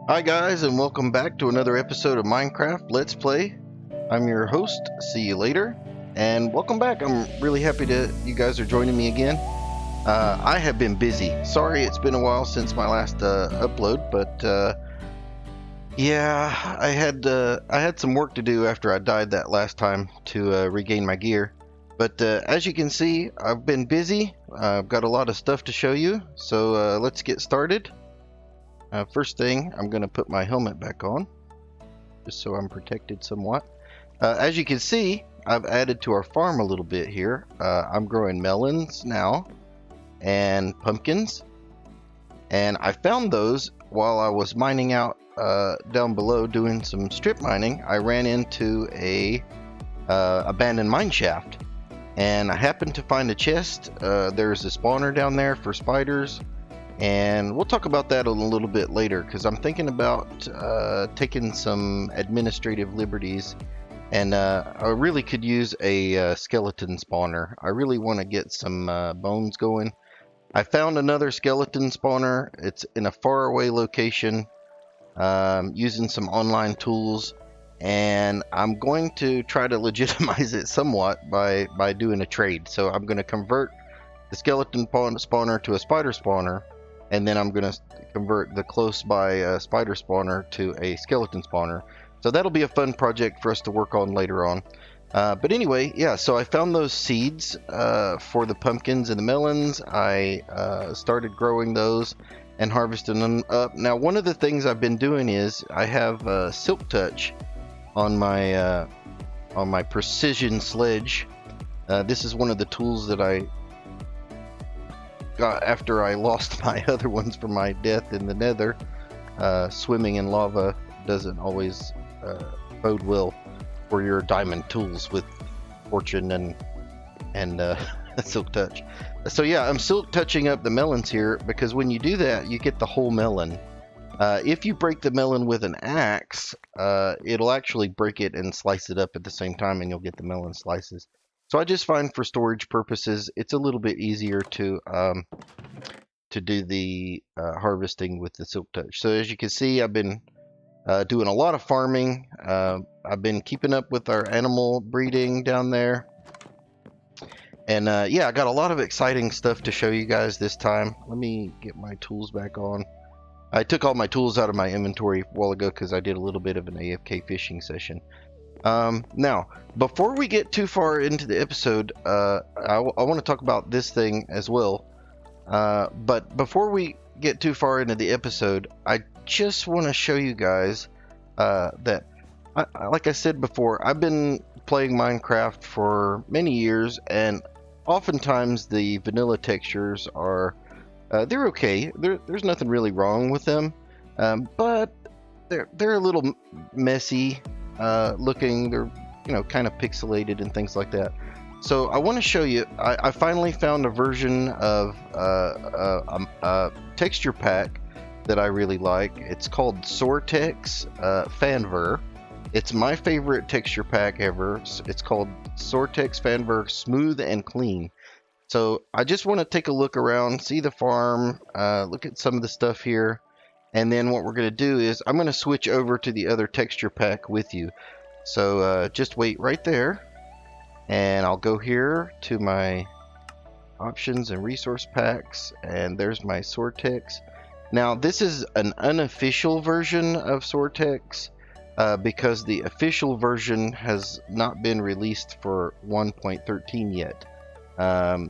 Hi guys, and welcome back to another episode of Minecraft Let's Play. I'm your host, see you later, and welcome back. I'm really happy that you guys are joining me again. I have been busy. Sorry it's been a while since my last upload, but yeah, I had some work to do after I died that last time to regain my gear. But as you can see, I've been busy. I've got a lot of stuff to show you, so let's get started. First thing, I'm going to put my helmet back on, just so I'm protected somewhat. As you can see, I've added to our farm a little bit here. I'm growing melons now, and pumpkins. And I found those while I was mining out down below, doing some strip mining. I ran into a abandoned mine shaft, and I happened to find a chest. There's a spawner down there for spiders. And we'll talk about that a little bit later, because I'm thinking about taking some administrative liberties, and I really could use a skeleton spawner. I really want to get some bones going. I found another skeleton spawner. It's in a faraway location, using some online tools, and I'm going to try to legitimize it somewhat by doing a trade. So I'm going to convert the skeleton spawner to a spider spawner, and then I'm going to convert the close by spider spawner to a skeleton spawner. So that'll be a fun project for us to work on later on. But anyway, yeah, so I found those seeds for the pumpkins and the melons. I started growing those and harvesting them up. Now, one of the things I've been doing is I have Silk Touch on my precision sledge. This is one of the tools that I got after I lost my other ones from my death in the Nether. Swimming in lava doesn't always bode well for your diamond tools with fortune and silk touch. So yeah, I'm silk touching up the melons here, because when you do that, you get the whole melon. If you break the melon with an axe, it'll actually break it and slice it up at the same time, and you'll get the melon slices. So I just find for storage purposes, it's a little bit easier to do the harvesting with the silk touch. So as you can see, I've been doing a lot of farming. I've been keeping up with our animal breeding down there. And yeah, I got a lot of exciting stuff to show you guys this time. Let me get my tools back on. I took all my tools out of my inventory a while ago because I did a little bit of an AFK fishing session. Now, before we get too far into the episode, I want to talk about this thing as well. But before we get too far into the episode, I just want to show you guys that, like I said before, I've been playing Minecraft for many years, and oftentimes the vanilla textures are, they're okay. There's nothing really wrong with them, but they're a little messy. Looking, they're kind of pixelated and things like that. So I want to show you, I finally found a version of a texture pack that I really like. It's called Sortex Fanver. It's my favorite texture pack ever. It's called Sortex Fanver Smooth and Clean. So I just want to take a look around, see the farm, look at some of the stuff here. And then what we're going to do is I'm going to switch over to the other texture pack with you. So just wait right there. And I'll go here to my options and resource packs. And there's my Sortex. Now this is an unofficial version of Sortex, because the official version has not been released for 1.13 yet.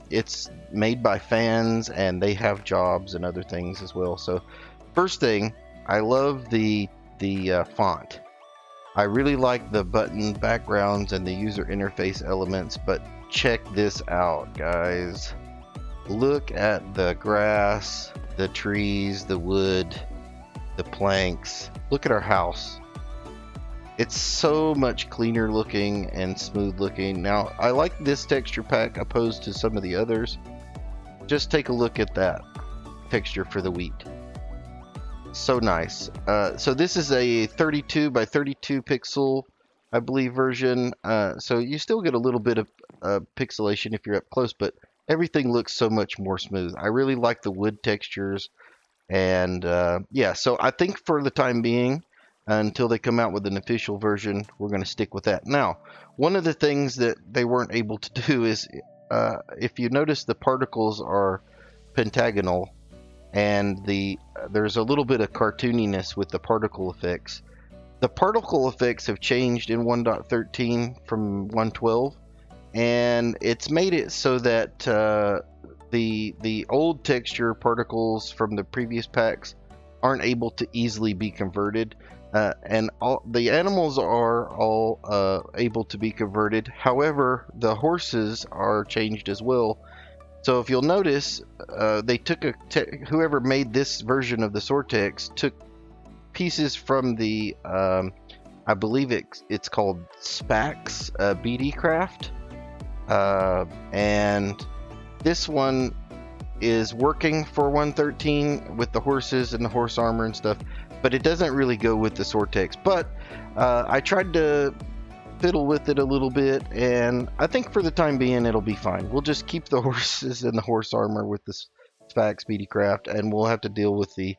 It's made by fans, and they have jobs and other things as well. So first thing, I love the font. I really like the button backgrounds and the user interface elements, but check this out, guys. Look at the grass, the trees, the wood, the planks. Look at our house. It's so much cleaner looking and smooth looking. Now, I like this texture pack opposed to some of the others. Just take a look at that texture for the wheat. So nice. So this is a 32 by 32 pixel, I believe, version. So you still get a little bit of pixelation if you're up close, but everything looks so much more smooth. I really like the wood textures. And yeah, so I think for the time being, until they come out with an official version, we're going to stick with that. Now, one of the things that they weren't able to do is, if you notice, the particles are pentagonal, and there's a little bit of cartooniness with the particle effects. The particle effects have changed in 1.13 from 1.12, and it's made it so that the old texture particles from the previous packs aren't able to easily be converted, and all the animals are all able to be converted. However, the horses are changed as well. So if you'll notice, they took whoever made this version of the Sortex took pieces from the I believe it's called Spax BD Craft, and this one is working for 113 with the horses and the horse armor and stuff, but it doesn't really go with the Sortex. But I tried to fiddle with it a little bit, and I think for the time being it'll be fine. We'll just keep the horses and the horse armor with the Spax BD Craft, and we'll have to deal with the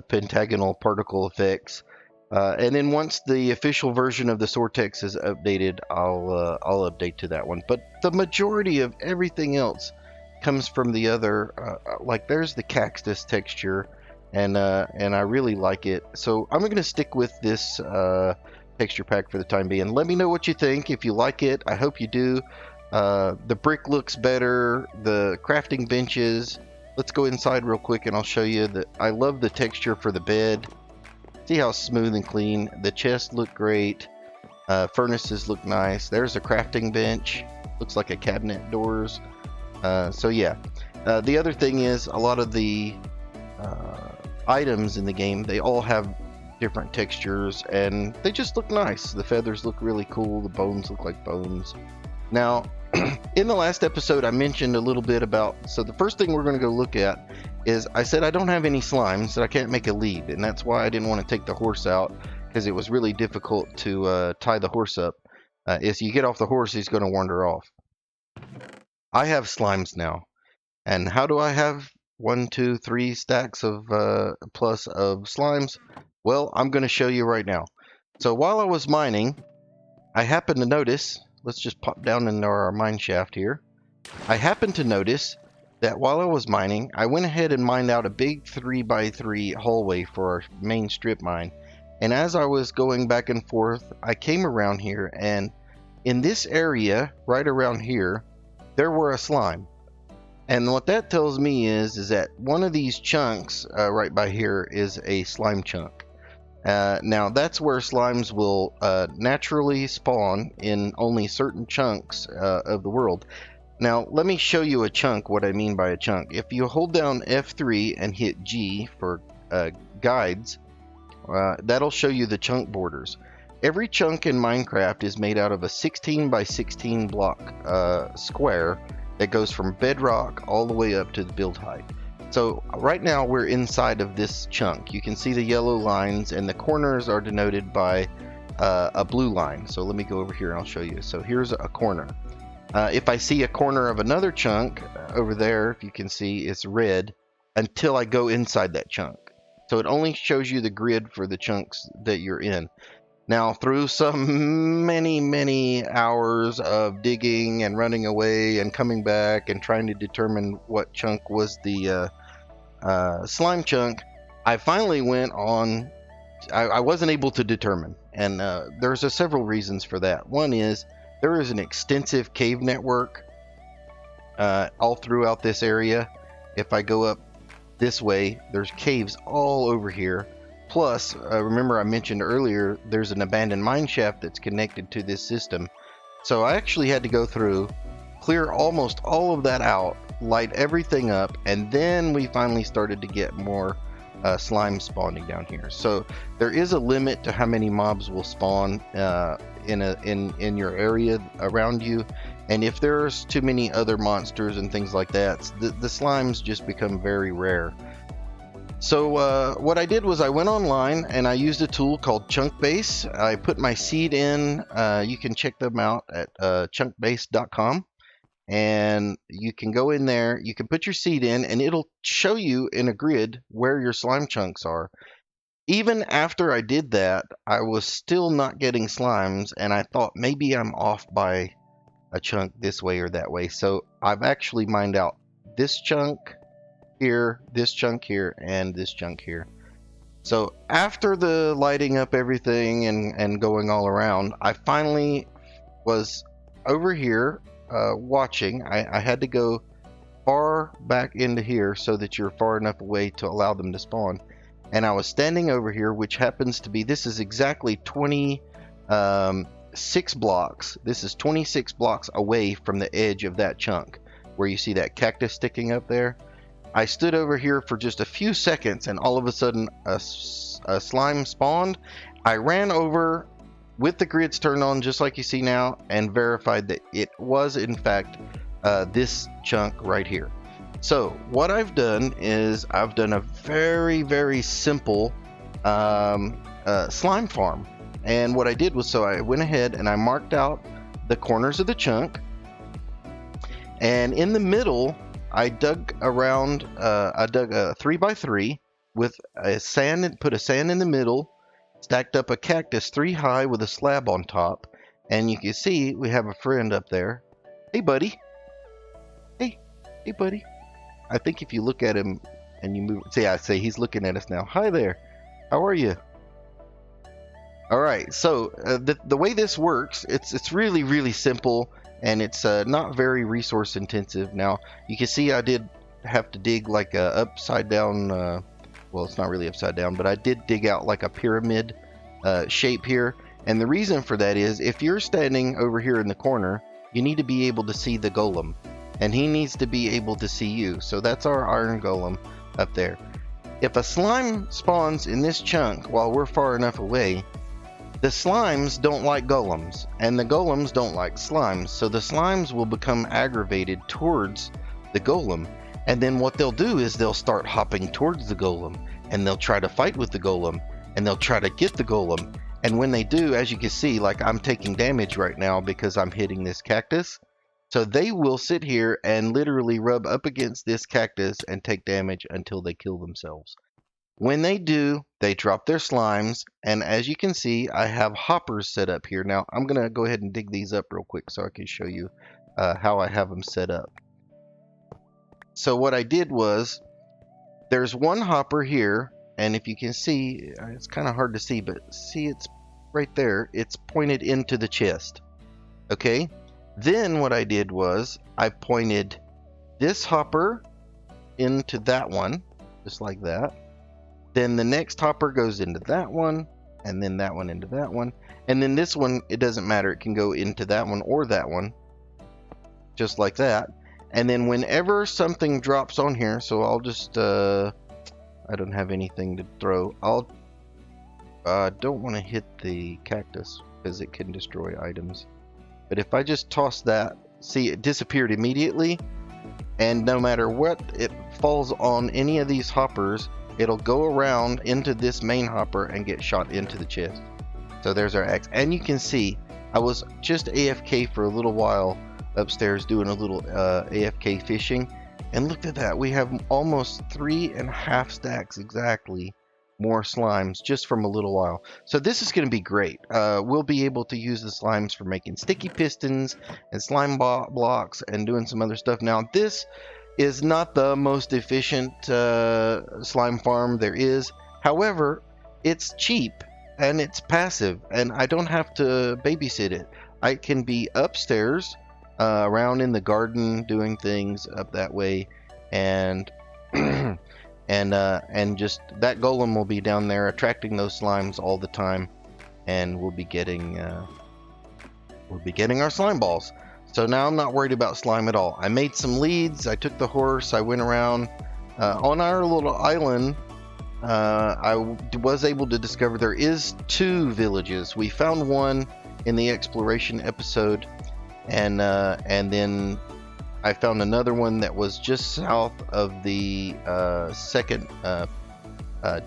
pentagonal particle effects. And then once the official version of the Sortex is updated, I'll update to that one. But the majority of everything else comes from the other. Like there's the cactus texture, and I really like it. So I'm going to stick with this texture pack for the time being. Let me know what you think. If you like it, I hope you do. The brick looks better. The crafting benches. Let's go inside real quick and I'll show you that I love the texture for the bed. See how smooth and clean. The chests look great. Furnaces look nice. There's a crafting bench. Looks like a cabinet doors. So yeah. The other thing is a lot of the items in the game, they all have different textures and they just look nice. The feathers look really cool. The bones look like bones. Now, in the last episode, I mentioned a little bit about, so the first thing we're going to go look at is, I said I don't have any slimes, so I can't make a lead, and that's why I didn't want to take the horse out, because it was really difficult to tie the horse up. If you get off the horse, he's going to wander off. I have slimes now, and how do I have 1, 2, 3 stacks of plus of slimes? Well, I'm going to show you right now. So while I was mining, I happened to notice, let's just pop down into our mine shaft here. I happened to notice that while I was mining, I went ahead and mined out a big 3x3 hallway for our main strip mine. And as I was going back and forth, I came around here, and in this area, right around here, there were a slime. And what that tells me is that one of these chunks right by here is a slime chunk. Now that's where slimes will naturally spawn in only certain chunks of the world. Now let me show you a chunk, what I mean by a chunk. If you hold down F3 and hit G for guides, that'll show you the chunk borders. Every chunk in Minecraft is made out of a 16 by 16 block square that goes from bedrock all the way up to the build height. So right now we're inside of this chunk. You can see the yellow lines, and the corners are denoted by a blue line. So let me go over here and I'll show you. So here's a corner. If I see a corner of another chunk over there, if you can see, it's red until I go inside that chunk. So it only shows you the grid for the chunks that you're in. Now, through some many hours of digging and running away and coming back and trying to determine what chunk was the slime chunk, I finally went on. I wasn't able to determine, and there's several reasons for that. One is there is an extensive cave network all throughout this area. If I go up this way, there's caves all over here. Plus, remember I mentioned earlier, there's an abandoned mine shaft that's connected to this system. So I actually had to go through, clear almost all of that out, light everything up, and then we finally started to get more slime spawning down here. So there is a limit to how many mobs will spawn in your area around you, and if there's too many other monsters and things like that, the slimes just become very rare. So what I did was I went online and I used a tool called Chunkbase. I put my seed in. You can check them out at chunkbase.com. and you can go in there, you can put your seed in, and it'll show you in a grid where your slime chunks are. Even after I did that, I was still not getting slimes, and I thought maybe I'm off by a chunk this way or that way. So I've actually mined out this chunk here, this chunk here, and this chunk here. So after the lighting up everything and going all around, I finally was over here watching. I had to go far back into here so that you're far enough away to allow them to spawn. And I was standing over here, which happens to be, this is exactly 26 blocks. This is 26 blocks away from the edge of that chunk where you see that cactus sticking up there. I stood over here for just a few seconds, and all of a sudden a slime spawned. I ran over with the grids turned on just like you see now and verified that it was in fact this chunk right here. So what I've done is I've done a very, very simple slime farm. And what I did was, so I went ahead and I marked out the corners of the chunk. And in the middle, I dug around, I dug a 3x3 with a sand and put a sand in the middle, stacked up a cactus 3 high with a slab on top. And you can see we have a friend up there. Hey, buddy. Hey, buddy. I think if you look at him and you move, see, I say he's looking at us now. Hi there. How are you? All right. So the way this works, it's really, really simple, and it's not very resource intensive. Now you can see I did have to dig like a upside down. Well, it's not really upside down, but I did dig out like a pyramid shape here. And the reason for that is if you're standing over here in the corner, you need to be able to see the golem. And he needs to be able to see you. So that's our iron golem up there. If a slime spawns in this chunk while we're far enough away, the slimes don't like golems, and the golems don't like slimes. So the slimes will become aggravated towards the golem. And then what they'll do is they'll start hopping towards the golem, and they'll try to fight with the golem, and they'll try to get the golem. And when they do, as you can see, like I'm taking damage right now because I'm hitting this cactus. So they will sit here and literally rub up against this cactus and take damage until they kill themselves. When they do, they drop their slimes, and as you can see, I have hoppers set up here. Now, I'm going to go ahead and dig these up real quick so I can show you how I have them set up. So what I did was, there's one hopper here, and if you can see, it's kind of hard to see, but see, it's right there. It's pointed into the chest. Okay? Then what I did was I pointed this hopper into that one, just like that. Then the next hopper goes into that one, and then that one into that one. And then this one, it doesn't matter. It can go into that one or that one, just like that. And then whenever something drops on here, so I'll just, I don't have anything to throw. I don't want to hit the cactus because it can destroy items. But if I just toss that, see, it disappeared immediately. And no matter what, it falls on any of these hoppers, it'll go around into this main hopper and get shot into the chest. So there's our axe. And you can see, I was just AFK for a little while upstairs doing a little AFK fishing. And look at that, we have almost 3.5 stacks exactly more slimes just from a little while. So this is going to be great. We'll be able to use the slimes for making sticky pistons and slime blocks and doing some other stuff. Now this is not the most efficient slime farm there is. However, it's cheap and it's passive, and I don't have to babysit it. I can be upstairs around in the garden doing things up that way, and and just that golem will be down there attracting those slimes all the time, and we'll be getting our slime balls. So now I'm not worried about slime at all. I made some leads. I took the horse. I went around on our little island. I was able to discover there is 2 villages. We found one in the exploration episode, and then I found another one that was just south of the second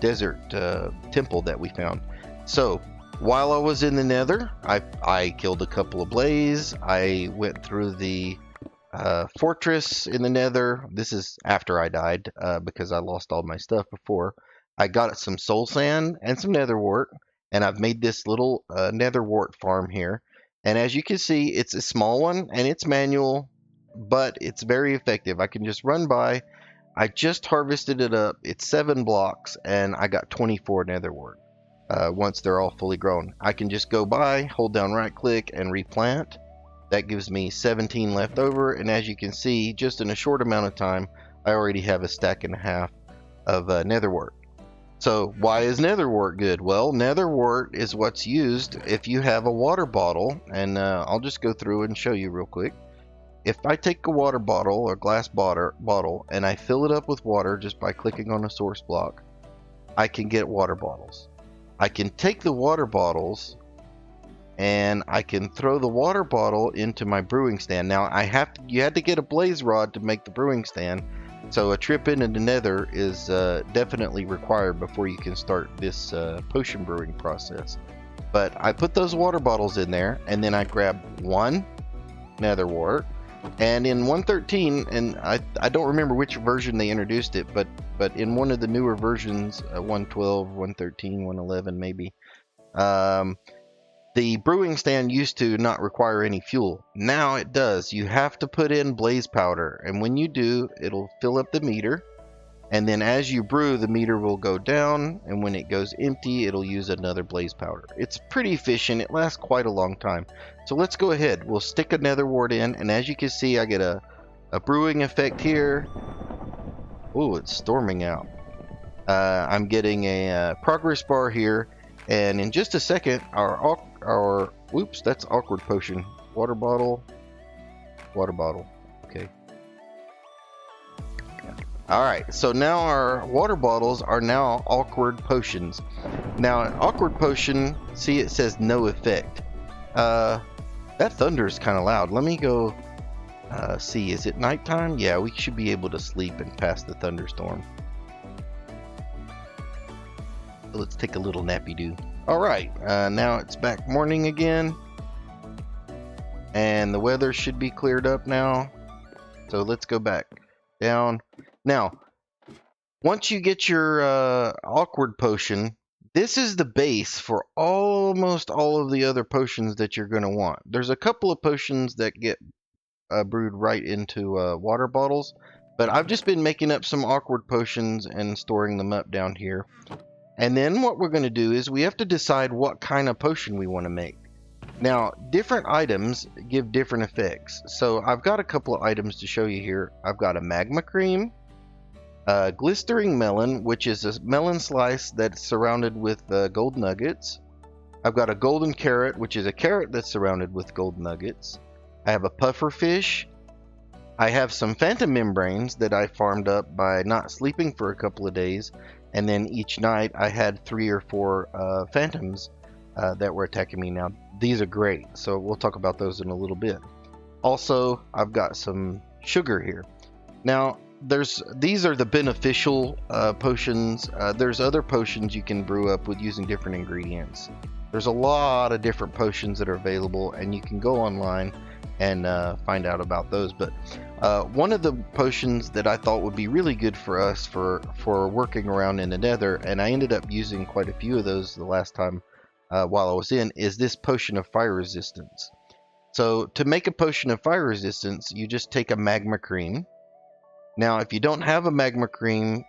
desert temple that we found. So while I was in the Nether, I killed a couple of blaze. I went through the fortress in the Nether. This is after I died because I lost all my stuff before. I got some soul sand and some nether wart, and I've made this little nether wart farm here. And as you can see, it's a small one and it's manual, but it's very effective. I can just run by. I just harvested it up. It's 7 blocks, and I got 24 nether wart. Once they're all fully grown, I can just go by, hold down right click, and replant. That gives me 17 left over, and as you can see, just in a short amount of time, I already have a stack and a half of nether wart. So why is nether wart good? Well, nether wart is what's used if you have a water bottle, and I'll just go through and show you real quick. If I take a water bottle or glass bottle and I fill it up with water just by clicking on a source block, I can get water bottles. I can take the water bottles and I can throw the water bottle into my brewing stand. Now you had to get a blaze rod to make the brewing stand, so a trip into the nether is definitely required before you can start this potion brewing process. But I put those water bottles in there, and then I grab 1 nether wart, and in 1.13, and I don't remember which version they introduced it, but in one of the newer versions, 1.12, 1.13, 1.11 maybe, the brewing stand used to not require any fuel. Now it does. You have to put in blaze powder, and when you do, it'll fill up the meter, and then as you brew, the meter will go down, and when it goes empty, it'll use another blaze powder. It's pretty efficient. It lasts quite a long time. So let's go ahead. We'll stick a nether wart in, and as you can see, I get a brewing effect here. Oh, it's storming out. I'm getting a progress bar here, and in just a second, our whoops, that's awkward potion. Water bottle. Okay. Alright, so now our water bottles are now awkward potions. Now, an awkward potion, see, it says no effect. That thunder is kind of loud. Let me go see. Is it nighttime? Yeah, we should be able to sleep and pass the thunderstorm. Let's take a little nappy do. Alright, now it's back morning again. And the weather should be cleared up now. So let's go back down. Now, once you get your awkward potion, this is the base for almost all of the other potions that you're going to want. There's a couple of potions that get brewed right into water bottles, but I've just been making up some awkward potions and storing them up down here. And then what we're going to do is we have to decide what kind of potion we want to make. Now, different items give different effects. So I've got a couple of items to show you here. I've got a magma cream, glistering melon, which is a melon slice that's surrounded with gold nuggets. I've got a golden carrot, which is a carrot that's surrounded with gold nuggets. I have a puffer fish. I have some phantom membranes that I farmed up by not sleeping for a couple of days, and then each night I had 3 or 4 phantoms that were attacking me. Now these are great, so we'll talk about those in a little bit. Also, I've got some sugar here. Now these are the beneficial potions. There's other potions you can brew up with using different ingredients. There's a lot of different potions that are available, and you can go online and find out about those. But one of the potions that I thought would be really good for us for working around in the nether, and I ended up using quite a few of those the last time while I was in, is this potion of fire resistance. So to make a potion of fire resistance, you just take a magma cream. Now if you don't have a magma cream,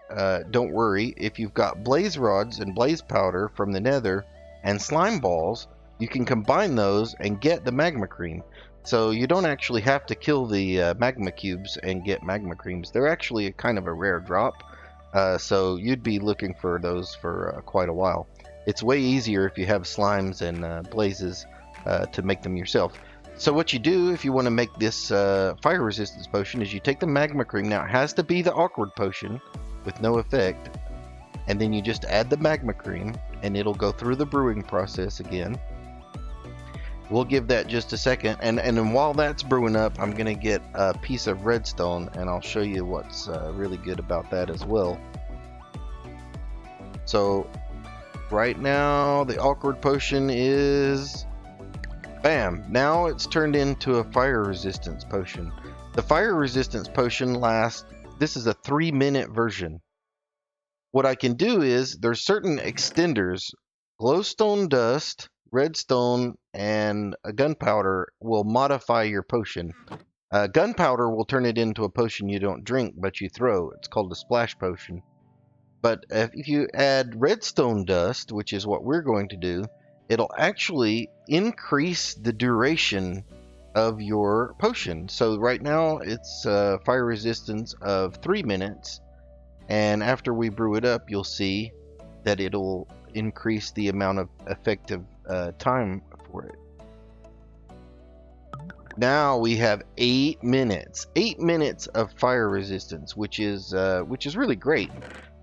don't worry. If you've got blaze rods and blaze powder from the nether and slime balls, you can combine those and get the magma cream. So you don't actually have to kill the magma cubes and get magma creams. They're actually kind of a rare drop, so you'd be looking for those for quite a while. It's way easier if you have slimes and blazes to make them yourself. So what you do if you want to make this fire resistance potion is you take the magma cream. Now it has to be the awkward potion with no effect, and then you just add the magma cream and it'll go through the brewing process again. We'll give that just a second, and then while that's brewing up, I'm gonna get a piece of redstone and I'll show you what's really good about that as well. So right now the awkward potion is bam, now it's turned into a fire resistance potion. The fire resistance potion lasts, this is a 3-minute version. What I can do is, there's certain extenders, glowstone dust, redstone, and a gunpowder will modify your potion. Gunpowder will turn it into a potion you don't drink, but you throw. It's called a splash potion. But if you add redstone dust, which is what we're going to do, it'll actually increase the duration of your potion. So right now it's fire resistance of 3 minutes, and after we brew it up, you'll see that it'll increase the amount of effective time for it. Now we have 8 minutes. 8 minutes of fire resistance, which is really great.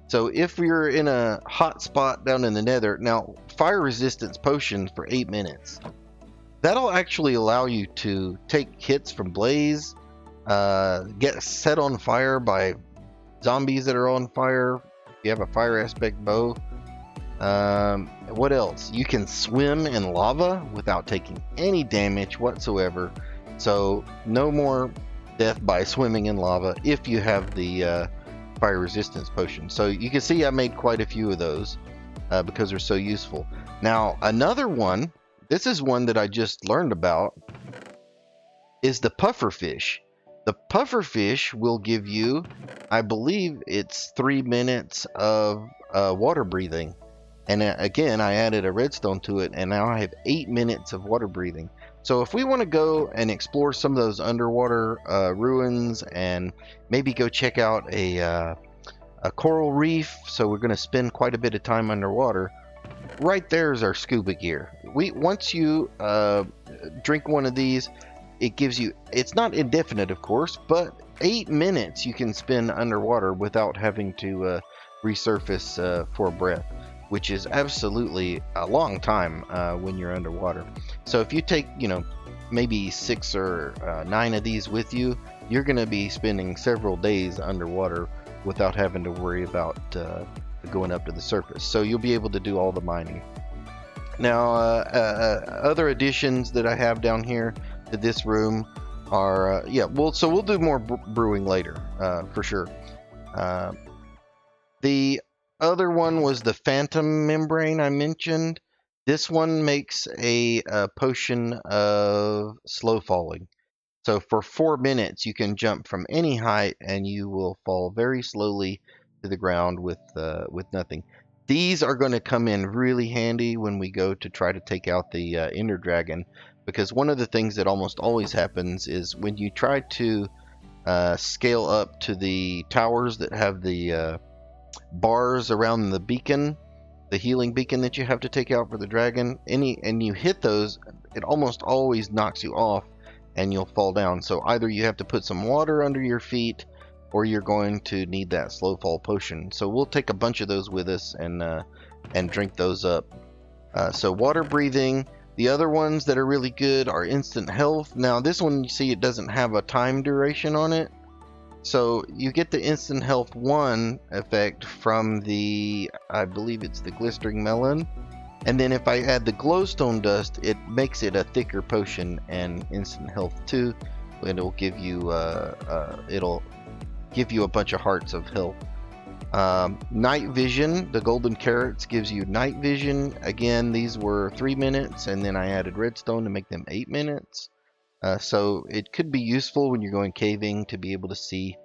So if you're in a hot spot down in the Nether, now fire resistance potions for 8 minutes. That'll actually allow you to take hits from Blaze, get set on fire by zombies that are on fire. If you have a fire aspect bow. What else? You can swim in lava without taking any damage whatsoever. So no more death by swimming in lava if you have the fire resistance potion. So you can see I made quite a few of those because they're so useful. Now another one, this is one that I just learned about, is the pufferfish. The pufferfish will give you, I believe it's 3 minutes of water breathing. And again, I added a redstone to it, and now I have 8 minutes of water breathing. So if we want to go and explore some of those underwater ruins, and maybe go check out a coral reef, so we're going to spend quite a bit of time underwater, right there is our scuba gear. Once you drink one of these, it gives you, it's not indefinite of course, but 8 minutes you can spend underwater without having to resurface for breath, which is absolutely a long time when you're underwater. So if you take, maybe 6 or 9 of these with you, you're going to be spending several days underwater without having to worry about going up to the surface. So you'll be able to do all the mining. Now, other additions that I have down here to this room are, so we'll do more brewing later, for sure. The other one was the phantom membrane I mentioned. This one makes a potion of slow falling. So for 4 minutes you can jump from any height and you will fall very slowly to the ground with nothing. These are going to come in really handy when we go to try to take out the Ender Dragon, because one of the things that almost always happens is when you try to scale up to the towers that have the bars around the beacon, the healing beacon that you have to take out for the dragon, and you hit those, it almost always knocks you off and you'll fall down. So either you have to put some water under your feet, or you're going to need that slow fall potion. So we'll take a bunch of those with us and drink those up. So water breathing. The other ones that are really good are instant health. Now this one, you see, it doesn't have a time duration on it. So you get the instant health 1 effect from the, I believe it's the glistering melon. And then if I add the glowstone dust, it makes it a thicker potion, and instant health 2. It'll give you a bunch of hearts of health. Night vision, the golden carrots gives you night vision. Again, these were 3 minutes, and then I added redstone to make them 8 minutes. So it could be useful when you're going caving to be able to see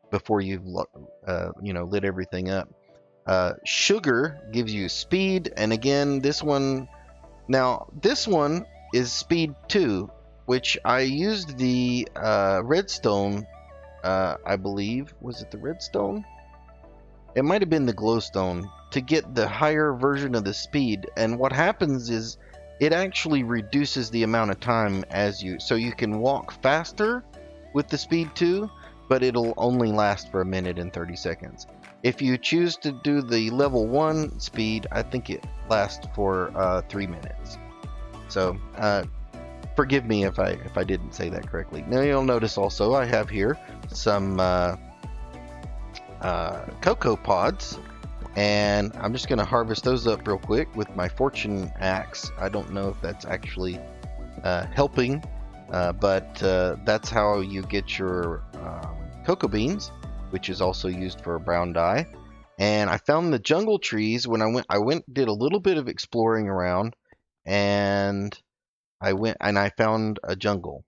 before you've lit everything up. Sugar gives you speed, and again this one is speed 2, which I used the redstone. I believe, was it the redstone? It might have been the glowstone to get the higher version of the speed. And what happens is it actually reduces the amount of time so you can walk faster with the speed 2, but it'll only last for 1 minute and 30 seconds. If you choose to do the level 1 speed, I think it lasts for 3 minutes. So forgive me if I didn't say that correctly. Now you'll notice also I have here some cocoa pods, and I'm just going to harvest those up real quick with my fortune axe. I don't know if that's actually helping but that's how you get your cocoa beans, which is also used for a brown dye. And I found the jungle trees when I went did a little bit of exploring around, and I found a jungle.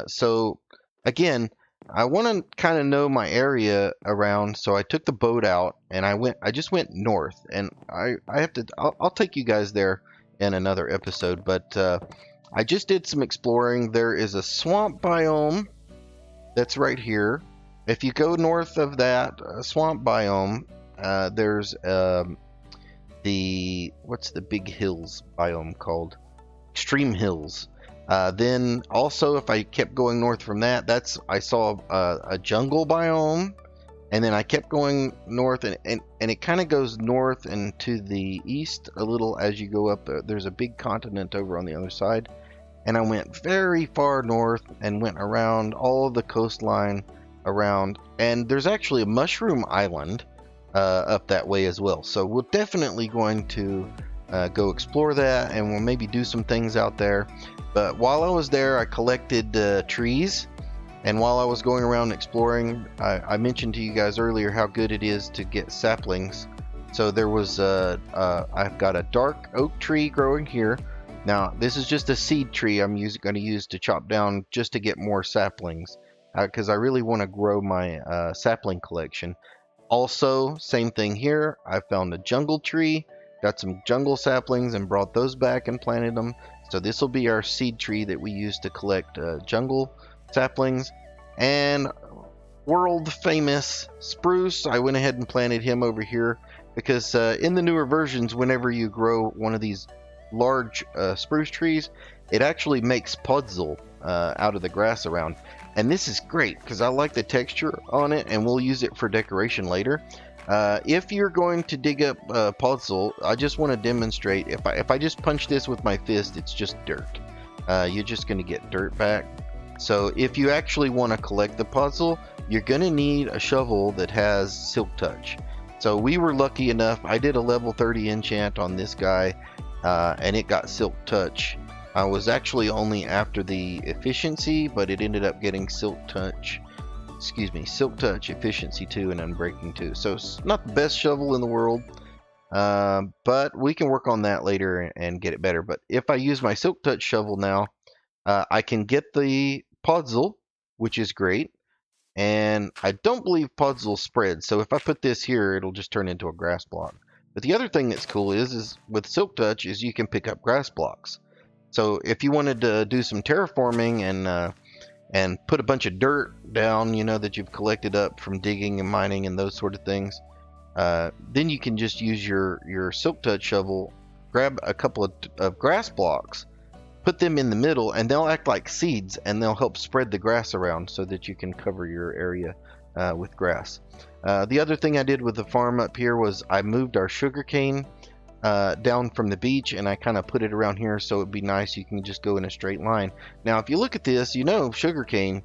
So again, I want to kind of know my area around, so I took the boat out and I just went north, and I'll take you guys there in another episode, but I just did some exploring. There is a swamp biome that's right here. If you go north of that swamp biome, there's what's the big hills biome called? Extreme Hills. Then also, if I kept going north from that, I saw a jungle biome, and then I kept going north, and it kind of goes north and to the east a little as you go up. There's a big continent over on the other side, and I went very far north and went around all of the coastline around, and there's actually a mushroom island up that way as well. So we're definitely going to go explore that, and we'll maybe do some things out there. But while I was there, I collected trees, and while I was going around exploring, I mentioned to you guys earlier how good it is to get saplings. So there was I've got a dark oak tree growing here. Now this is just a seed tree I'm going to use to chop down just to get more saplings, because I really want to grow my sapling collection. Also, same thing here. I found a jungle tree. Got some jungle saplings and brought those back and planted them. So this will be our seed tree that we use to collect jungle saplings. And world famous spruce, I went ahead and planted him over here because in the newer versions, whenever you grow one of these large spruce trees, it actually makes puzzle out of the grass around. And this is great because I like the texture on it, and we'll use it for decoration later. If you're going to dig up puzzle, I just want to demonstrate. If I just punch this with my fist, it's just dirt. You're just going to get dirt back. So if you actually want to collect the puzzle, you're going to need a shovel that has Silk Touch. So we were lucky enough. I did a level 30 enchant on this guy, and it got Silk Touch. I was actually only after the efficiency, but it ended up getting Silk Touch. Silk Touch, Efficiency 2, and Unbreaking 2. So it's not the best shovel in the world, but we can work on that later and get it better. But if I use my Silk Touch shovel now, I can get the puzzle, which is great. And I don't believe puzzle spreads, so if I put this here, it'll just turn into a grass block. But the other thing that's cool is with Silk Touch is you can pick up grass blocks. So if you wanted to do some terraforming and put a bunch of dirt down, you know, that you've collected up from digging and mining and those sort of things, then you can just use your Silk Touch shovel, grab a couple of grass blocks, put them in the middle, and they'll act like seeds, and they'll help spread the grass around so that you can cover your area with grass. The other thing I did with the farm up here was I moved our sugarcane down from the beach, and I kind of put it around here so it'd be nice. You can just go in a straight line. Now if you look at this, you know sugarcane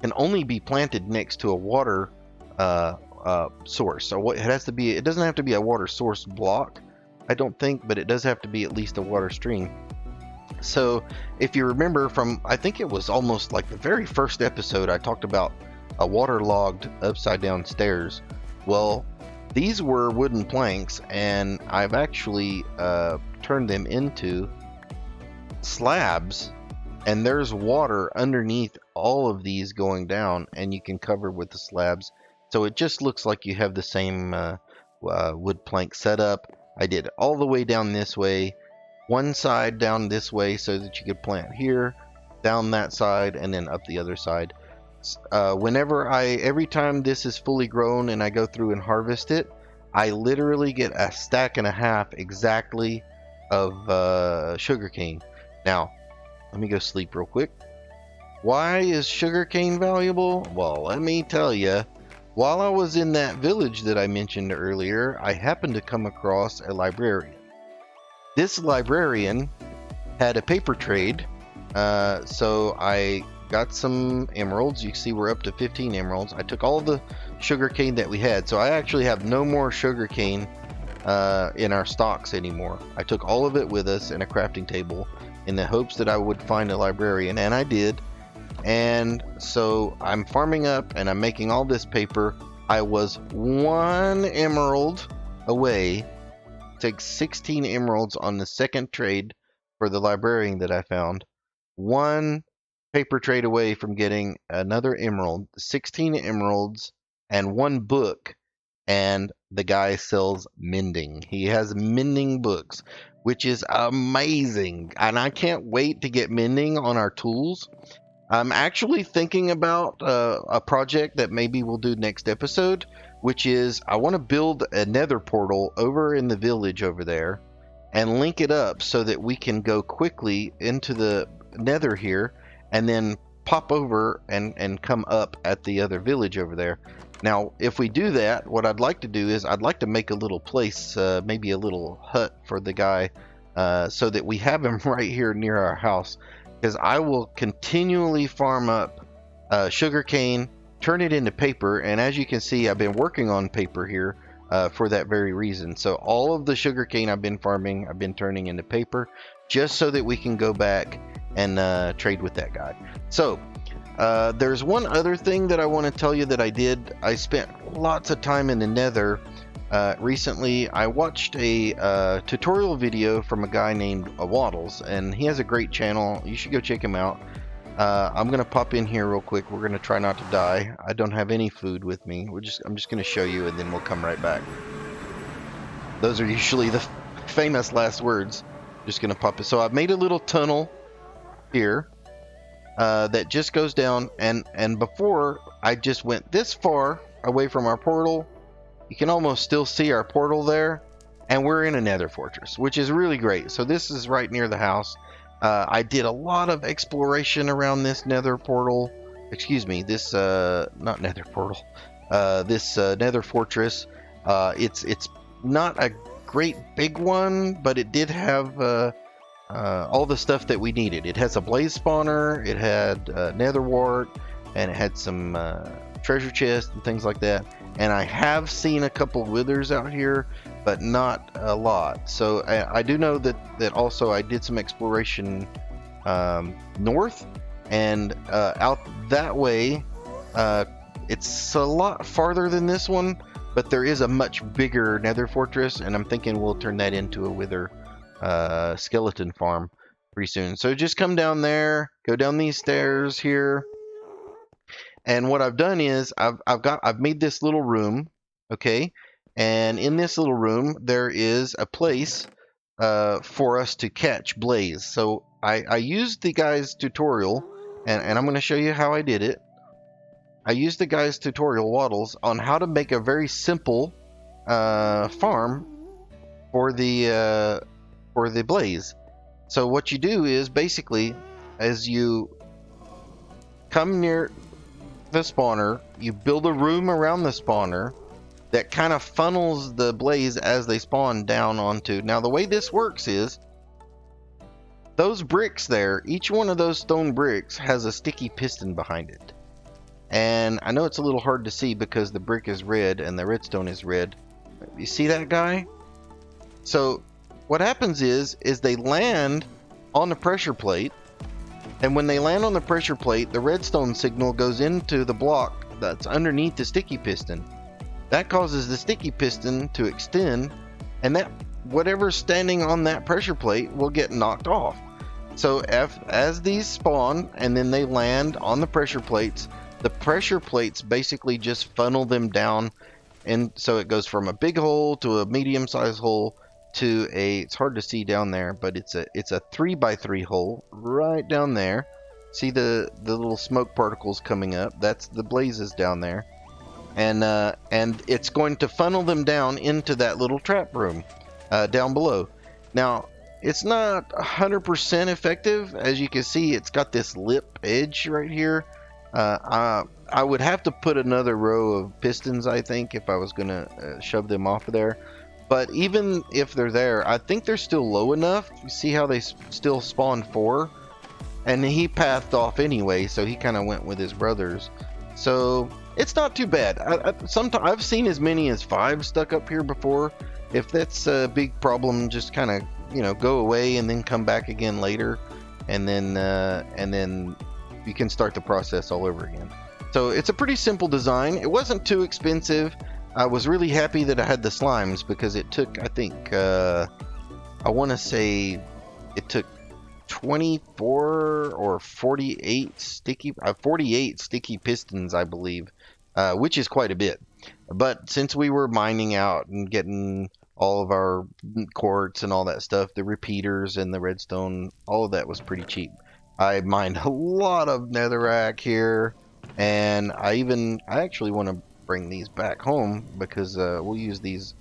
can only be planted next to a water source. So it doesn't have to be a water source block, I don't think, but it does have to be at least a water stream. So if you remember from, I think it was almost like the very first episode, I talked about a waterlogged upside down stairs. Well, these were wooden planks, and I've actually turned them into slabs, and there's water underneath all of these going down, and you can cover with the slabs. So it just looks like you have the same wood plank setup. I did it all the way down this way, one side down this way so that you could plant here, down that side, and then up the other side. Every time this is fully grown and I go through and harvest it, I literally get a stack and a half exactly of sugarcane. Now, let me go sleep real quick. Why is sugarcane valuable? Well, let me tell you. While I was in that village that I mentioned earlier, I happened to come across a librarian. This librarian had a paper trade, so I got some emeralds. You can see we're up to 15 emeralds. I took all the sugarcane that we had, so I actually have no more sugarcane in our stocks anymore. I took all of it with us in a crafting table in the hopes that I would find a librarian, and I did. And so I'm farming up and I'm making all this paper. I was 1 emerald away. Take 16 emeralds on the second trade for the librarian that I found. 1 paper trade away from getting another emerald, 16 emeralds, and 1 book. And the guy sells mending. He has mending books, which is amazing. And I can't wait to get mending on our tools. I'm actually thinking about a project that maybe we'll do next episode, which is I want to build a Nether portal over in the village over there and link it up so that we can go quickly into the Nether here and then pop over and come up at the other village over there. Now, if we do that, what I'd like to do is I'd like to make a little place, maybe a little hut for the guy, so that we have him right here near our house. Because I will continually farm up sugarcane, turn it into paper, and as you can see, I've been working on paper here for that very reason. So all of the sugarcane I've been farming, I've been turning into paper, just so that we can go back and trade with that guy. So there's one other thing that I want to tell you that I did. I spent lots of time in the Nether. Recently, I watched a tutorial video from a guy named Waddles, and he has a great channel. You should go check him out. I'm gonna pop in here real quick. We're gonna try not to die. I don't have any food with me. I'm just gonna show you, and then we'll come right back. Those are usually the famous last words. Just gonna pop it. So I've made a little tunnel here that just goes down, and before I just went this far away from our portal. You can almost still see our portal there, and we're in a nether fortress, which is really great. So this is right near the house. I did a lot of exploration around this nether portal. Excuse me, this not nether portal. This nether fortress. It's not a great big one, but it did have all the stuff that we needed. It has a blaze spawner. It had Nether Work, and it had some treasure chests and things like that. And I have seen a couple withers out here, but not a lot. So I do know that also I did some exploration north and out that way. It's a lot farther than this one, but there is a much bigger nether fortress, and I'm thinking we'll turn that into a wither skeleton farm pretty soon. So just come down there, go down these stairs here. And what I've done is I've made this little room, okay? And in this little room there is a place for us to catch blaze. So I used the guy's tutorial, and I'm going to show you how I did it. I used the guy's tutorial, Waddles, on how to make a very simple farm for the blaze. So what you do is basically, as you come near the spawner, you build a room around the spawner that kind of funnels the blaze as they spawn down onto. Now the way this works is those bricks there, each one of those stone bricks has a sticky piston behind it. And I know it's a little hard to see because the brick is red and the redstone is red. You see that guy? So what happens is they land on the pressure plate. And when they land on the pressure plate, the redstone signal goes into the block that's underneath the sticky piston. That causes the sticky piston to extend, and that whatever's standing on that pressure plate will get knocked off. So as these spawn and then they land on the pressure plates basically just funnel them down, and so it goes from a big hole to a medium-sized hole to it's hard to see down there, but it's a 3x3 hole right down there. See the little smoke particles coming up? That's the blazes down there, and it's going to funnel them down into that little trap room down below. Now it's not 100% effective. As you can see, it's got this lip edge right here. I would have to put another row of pistons, I think, if I was gonna shove them off of there. But even if they're there, I think they're still low enough. You see how they still spawn 4? And he pathed off anyway, so he kind of went with his brothers. So it's not too bad. Sometimes I've seen as many as 5 stuck up here before. If that's a big problem, just kind of, go away and then come back again later. And then you can start the process all over again. So it's a pretty simple design. It wasn't too expensive. I was really happy that I had the slimes because it took, I think, I want to say it took 24 or 48 sticky pistons, I believe, which is quite a bit. But since we were mining out and getting all of our quartz and all that stuff, the repeaters and the redstone, all of that was pretty cheap. I mined a lot of netherrack here, and I actually want to bring these back home because we'll use these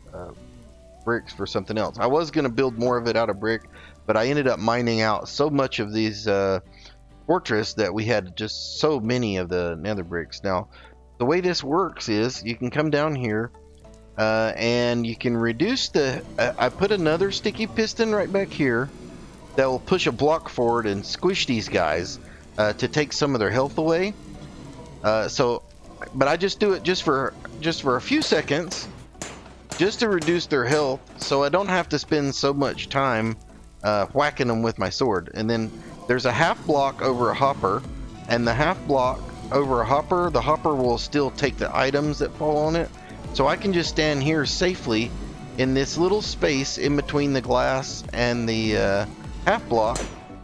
bricks for something else. I was going to build more of it out of brick, but I ended up mining out so much of these fortress that we had just so many of the nether bricks. Now, the way this works is you can come down here and you can reduce the... I put another sticky piston right back here that will push a block forward and squish these guys to take some of their health away. But I just do it just for a few seconds, just to reduce their health, so I don't have to spend so much time whacking them with my sword. And then there's a half block over a hopper, and the half block over a hopper, the hopper will still take the items that fall on it. So I can just stand here safely in this little space in between the glass and the half block,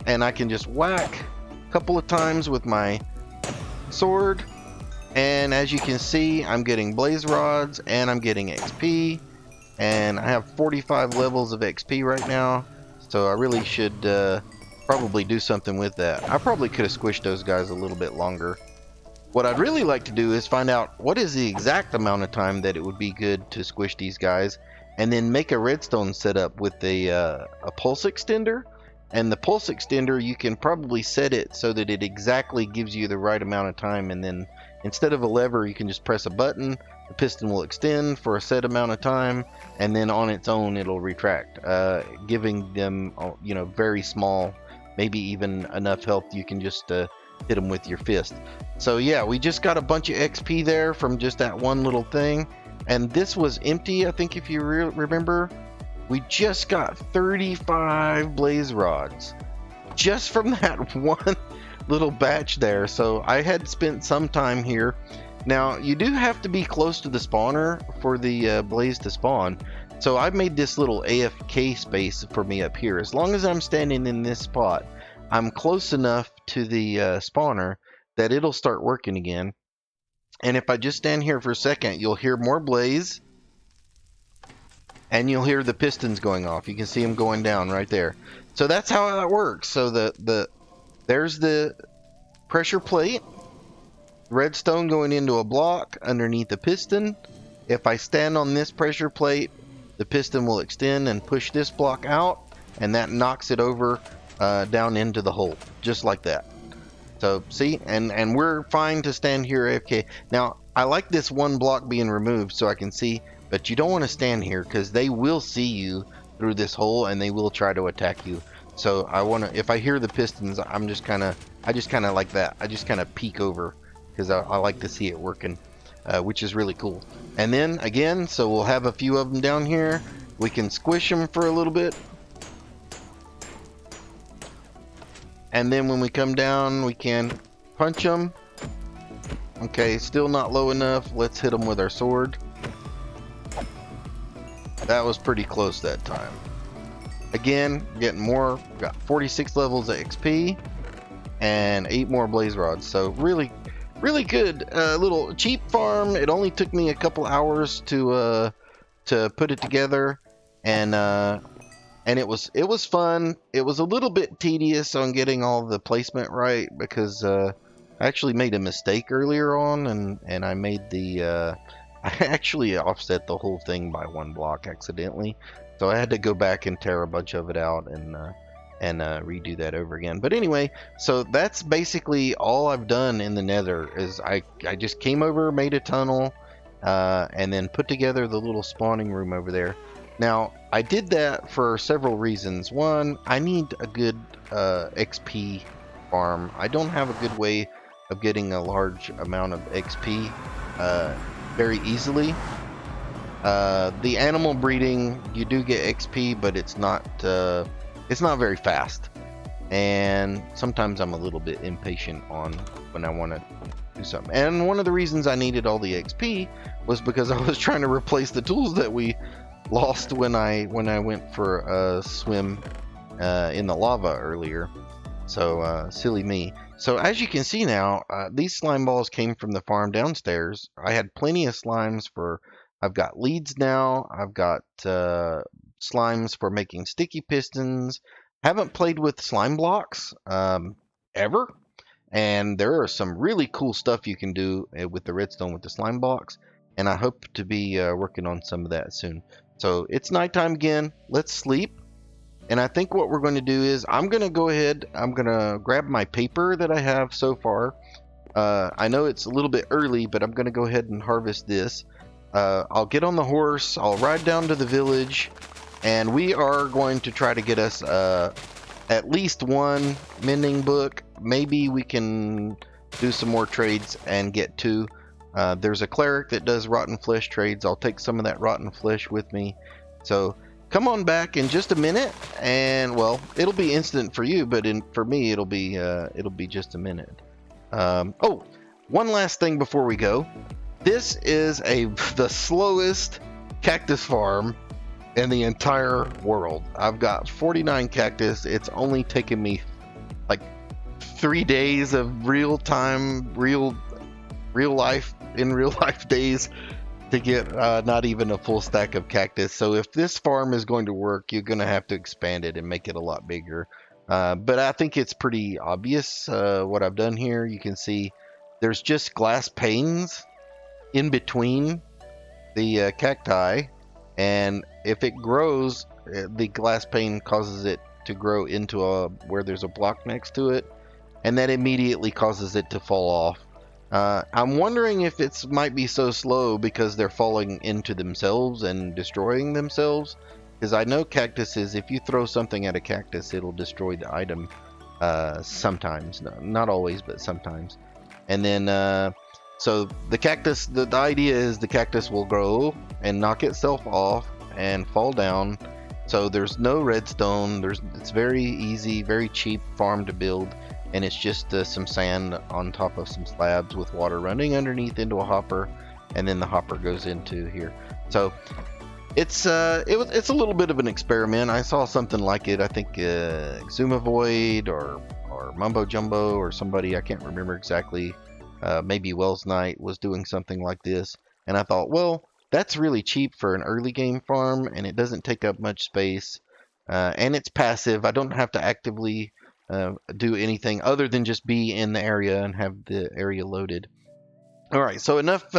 and I can just whack a couple of times with my sword. And as you can see, I'm getting blaze rods and I'm getting XP, and I have 45 levels of XP right now, so I really should probably do something with that. I probably could have squished those guys a little bit longer. What I'd really like to do is find out what is the exact amount of time that it would be good to squish these guys, and then make a redstone setup with a pulse extender. And the pulse extender, you can probably set it so that it exactly gives you the right amount of time, and then instead of a lever, you can just press a button, the piston will extend for a set amount of time, and then on its own it'll retract, giving them, you know, very small, maybe even enough health you can just hit them with your fist. So yeah, we just got a bunch of XP there from just that one little thing, and this was empty, I think, if you remember. We just got 35 blaze rods just from that one little batch there. So I had spent some time here. Now you do have to be close to the spawner for the blaze to spawn. So I've made this little AFK space for me up here. As long as I'm standing in this spot, I'm close enough to the spawner that it'll start working again. And if I just stand here for a second, you'll hear more blaze. And you'll hear the pistons going off. You can see them going down right there. So that's how that works. So there's the pressure plate, redstone going into a block underneath the piston. If I stand on this pressure plate, the piston will extend and push this block out, and that knocks it over down into the hole, just like that. So see, and we're fine to stand here AFK. Now I like this one block being removed so I can see. But you don't want to stand here because they will see you through this hole and they will try to attack you. So I want to, if I hear the pistons, I just kind of like that. I just kind of peek over because I like to see it working, which is really cool. And then again, so we'll have a few of them down here. We can squish them for a little bit. And then when we come down, we can punch them. Okay, still not low enough. Let's hit them with our sword. That was pretty close that time. Again, getting more. Got 46 levels of XP and 8 more blaze rods. So really, really good. Little cheap farm. It only took me a couple hours to put it together, and it was fun. It was a little bit tedious on getting all the placement right because I actually made a mistake earlier on, and I made the. I actually offset the whole thing by one block accidentally, so I had to go back and tear a bunch of it out and redo that over again. But anyway, so that's basically all I've done in the Nether. Is I just came over, made a tunnel, and then put together the little spawning room over there. Now I did that for several reasons. One, I need a good XP farm. I don't have a good way of getting a large amount of XP very easily. The animal breeding, you do get XP, but it's not very fast. and sometimes I'm a little bit impatient on when I want to do something. And one of the reasons I needed all the XP was because I was trying to replace the tools that we lost when I went for a swim in the lava earlier. So silly me. So as you can see now, these slime balls came from the farm downstairs. I had plenty of slimes for. I've got leads now. I've got slimes for making sticky pistons. Haven't played with slime blocks ever, and there are some really cool stuff you can do with the redstone with the slime blocks. And I hope to be working on some of that soon. So it's nighttime again. Let's sleep. And I think what we're going to do is I'm going to go ahead. I'm going to grab my paper that I have so far. I know it's a little bit early, but I'm going to go ahead and harvest this. I'll get on the horse. I'll ride down to the village. And we are going to try to get us at least one mending book. Maybe we can do some more trades and get two. There's a cleric that does rotten flesh trades. I'll take some of that rotten flesh with me. So come on back in just a minute, and well, it'll be instant for you, but for me, it'll be just a minute. Oh, one last thing before we go. This is the slowest cactus farm in the entire world. I've got 49 cactus. It's only taken me like 3 days of real life days to get not even a full stack of cactus. So if this farm is going to work, you're going to have to expand it and make it a lot bigger. But I think it's pretty obvious what I've done here. You can see there's just glass panes in between the cacti, and if it grows, the glass pane causes it to grow into where there's a block next to it, and that immediately causes it to fall off. I'm wondering if it might be so slow because they're falling into themselves and destroying themselves. Because I know cactuses, if you throw something at a cactus, it'll destroy the item sometimes. Not always, but sometimes. And then, so the cactus, the idea is the cactus will grow and knock itself off and fall down. So there's no redstone. It's very easy, very cheap farm to build. And it's just some sand on top of some slabs with water running underneath into a hopper, and then the hopper goes into here. So it's a little bit of an experiment. I saw something like it. I think Exumavoid or Mumbo Jumbo or somebody, I can't remember exactly. Maybe Wells Knight was doing something like this, and I thought, well, that's really cheap for an early game farm, and it doesn't take up much space, and it's passive. I don't have to actively do anything other than just be in the area and have the area loaded. Alright, so enough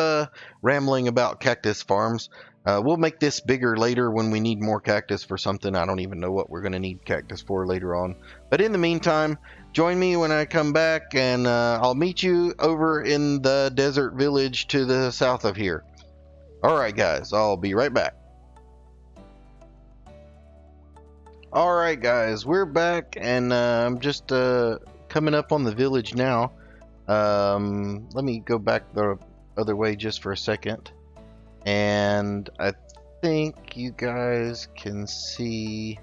rambling about cactus farms. We'll make this bigger later when we need more cactus for something. I don't even know what we're going to need cactus for later on. But in the meantime, join me when I come back, and I'll meet you over in the desert village to the south of here. Alright guys, I'll be right back. Alright guys, we're back, and I'm just coming up on the village now. Let me go back the other way just for a second. And I think you guys can see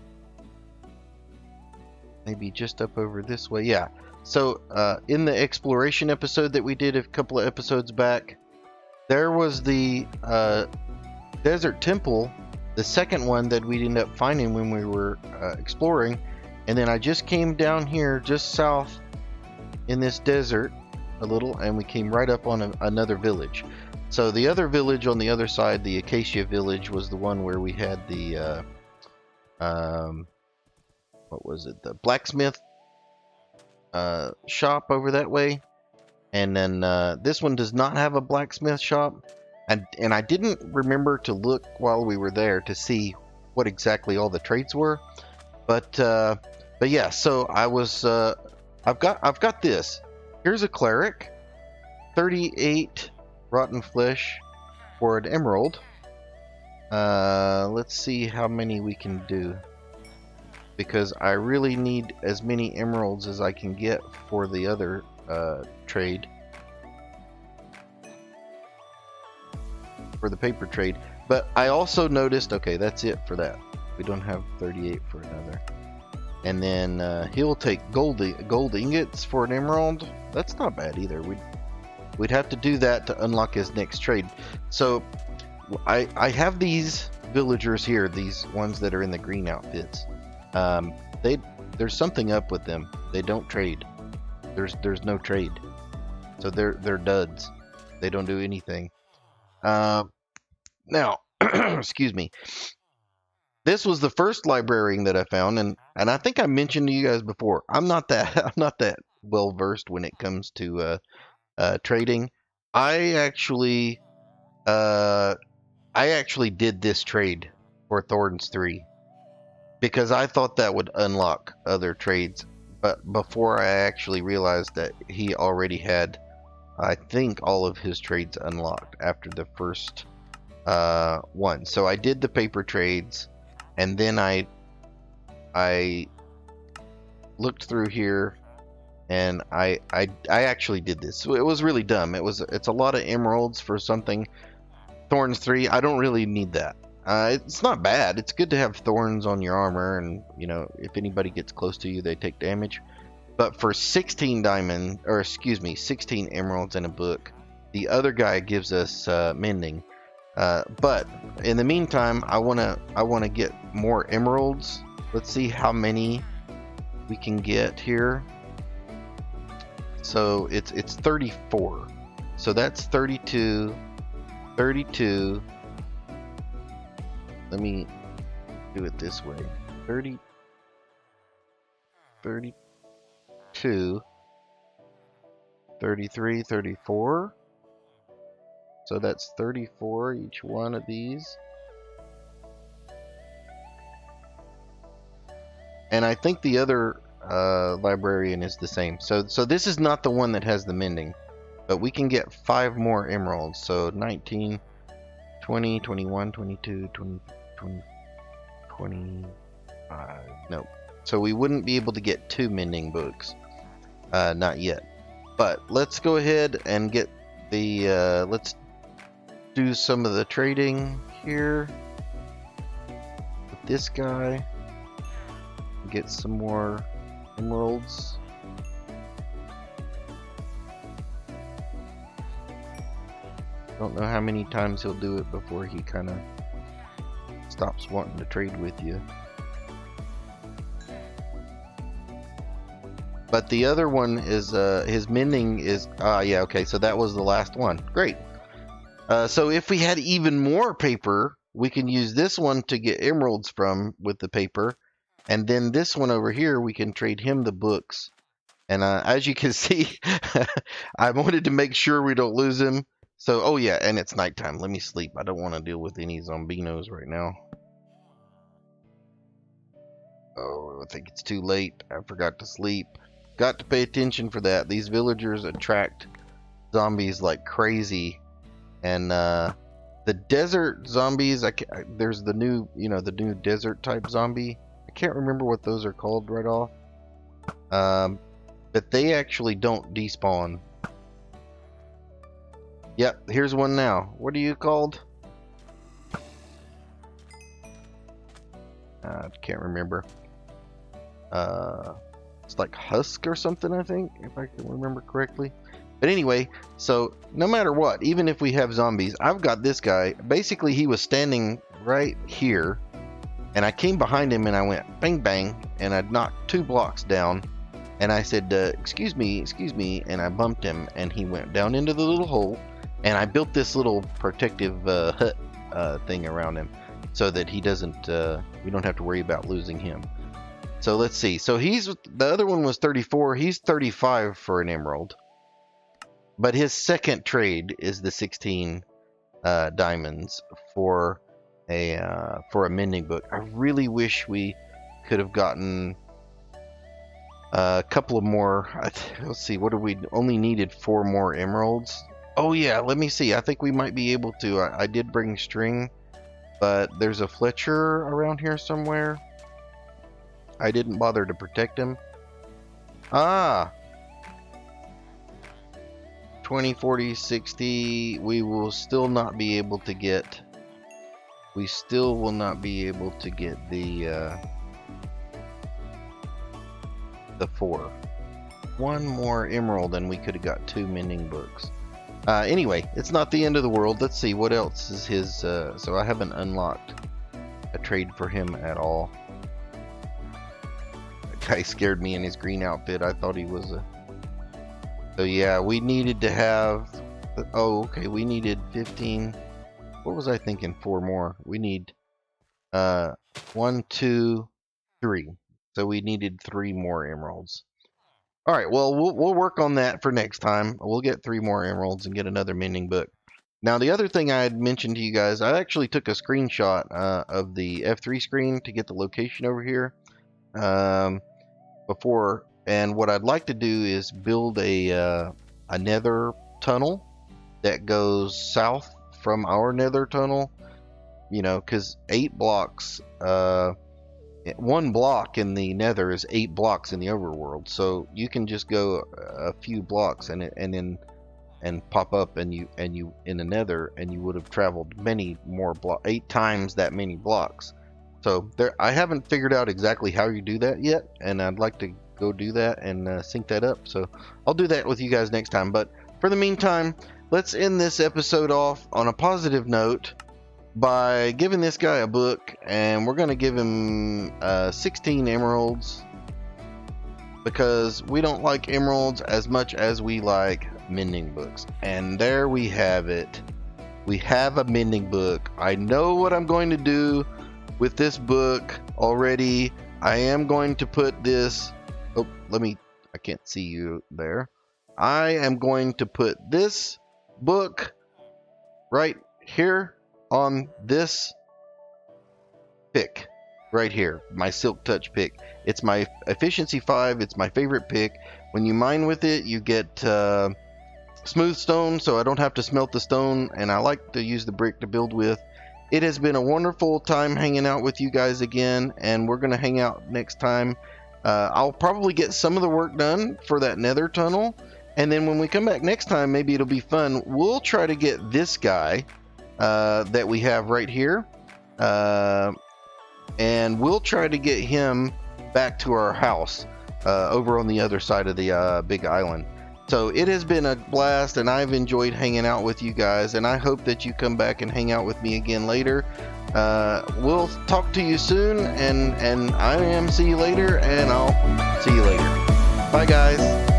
maybe just up over this way. Yeah. So in the exploration episode that we did a couple of episodes back, there was the desert temple, the second one that we ended up finding when we were exploring. And then I just came down here just south in this desert a little, and we came right up on another village. So the other village on the other side, the Acacia village, was the one where we had the what was it, the blacksmith shop over that way. And then this one does not have a blacksmith shop, and I didn't remember to look while we were there to see what exactly all the trades were. But yeah, so I was I've got this. Here's a cleric, 38 rotten flesh for an emerald. Let's see how many we can do, because I really need as many emeralds as I can get for the other trade, for the paper trade. But I also noticed, okay, that's it for that. We don't have 38 for another. and then he'll take gold ingots for an emerald. That's not bad either. We'd have to do that to unlock his next trade. So I have these villagers here, these ones that are in the green outfits. There's something up with them. They don't trade. There's no trade. So they're duds. They don't do anything. Now, excuse me. This was the first librarian that I found, and I think I mentioned to you guys before. I'm not that well versed when it comes to trading. I actually did this trade for Thorns 3 because I thought that would unlock other trades, but before I actually realized that he already had, I think, all of his trades unlocked after the first one. So I did the paper trades, and then I looked through here, and I actually did this. So it was really dumb. It's a lot of emeralds for something. Thorns 3, I don't really need that. It's not bad. It's good to have thorns on your armor, and you know, if anybody gets close to you, they take damage. But for 16 emeralds in a book, the other guy gives us mending. But in the meantime, I wanna get more emeralds. Let's see how many we can get here. So it's 34. So that's 32. 32. Let me do it this way. 32, 33, 34. So that's 34 each one of these. And I think the other librarian is the same. So this is not the one that has the mending. But we can get 5 more emeralds. So 19, 20, 21, 22, 20, 25. Nope. So we wouldn't be able to get 2 mending books. Not yet. But let's go ahead and get the... let's do some of the trading here. With this guy. Get some more emeralds. Don't know how many times he'll do it before he kind of stops wanting to trade with you. But the other one is his mending is yeah, okay, so that was the last one. Great. So if we had even more paper, we can use this one to get emeralds from with the paper, and then this one over here we can trade him the books. And as you can see, I wanted to make sure we don't lose him. So, oh yeah, and it's nighttime. Let me sleep. I don't want to deal with any zombinos right now. Oh, I think it's too late. I forgot to sleep. Got to pay attention for that. These villagers attract zombies like crazy. And the desert zombies, there's the new, the new desert type zombie. I can't remember what those are called right off. But they actually don't despawn. Yep, here's one now. What are you called? I can't remember. It's like Husk or something, I think, if I can remember correctly. But anyway, so no matter what, even if we have zombies, I've got this guy. Basically, he was standing right here, and I came behind him and I went bang bang, and I knocked 2 blocks down, and I said, excuse me, and I bumped him, and he went down into the little hole, and I built this little protective hut thing around him so that he doesn't, we don't have to worry about losing him. So let's see. So the other one was 34. He's 35 for an emerald. But his second trade is the 16 diamonds for a mending book. I really wish we could have gotten a couple of more. Let's see. What do we only needed? 4 more emeralds. Oh yeah. Let me see. I think we might be able to. I did bring string, but there's a Fletcher around here somewhere. I didn't bother to protect him. 20, 40, 60. We will still not be able to get. We still will not be able to get the. the 4. One more emerald and we could have got 2 mending books. Anyway, it's not the end of the world. Let's see what else is his. So I haven't unlocked a trade for him at all. That guy scared me in his green outfit. I thought he was a. So yeah, we needed to have. Oh, okay. We needed 15. What was I thinking? 4 more. We need 1, 2, 3. So we needed 3 more emeralds. All right, well, we'll work on that for next time. We'll get 3 more emeralds and get another mending book. Now, the other thing I had mentioned to you guys, I actually took a screenshot of the F3 screen to get the location over here before. And what I'd like to do is build a nether tunnel that goes south from our nether tunnel. You know, because 8 blocks... 1 block in the nether is 8 blocks in the overworld, so you can just go a few blocks and pop up and you in the nether, and you would have traveled many more 8 times that many blocks. So there, I haven't figured out exactly how you do that yet, and I'd like to go do that and sync that up. So I'll do that with you guys next time. But for the meantime, let's end this episode off on a positive note by giving this guy a book, and we're going to give him 16 emeralds because we don't like emeralds as much as we like mending books. And there we have it. We have a mending book. I know what I'm going to do with this book already. I am going to put this... Oh, I can't see you there. I am going to put this book right here on this pick right here, my Silk Touch pick. It's my efficiency 5. It's my favorite pick. When you mine with it, you get smooth stone, so I don't have to smelt the stone, and I like to use the brick to build with. It has been a wonderful time hanging out with you guys again, and we're going to hang out next time. I'll probably get some of the work done for that nether tunnel, and then when we come back next time, maybe it'll be fun. We'll try to get this guy that we have right here, and we'll try to get him back to our house over on the other side of the big island. So it has been a blast, and I've enjoyed hanging out with you guys, and I hope that you come back and hang out with me again later. We'll talk to you soon, and see you later, and I'll see you later. Bye guys.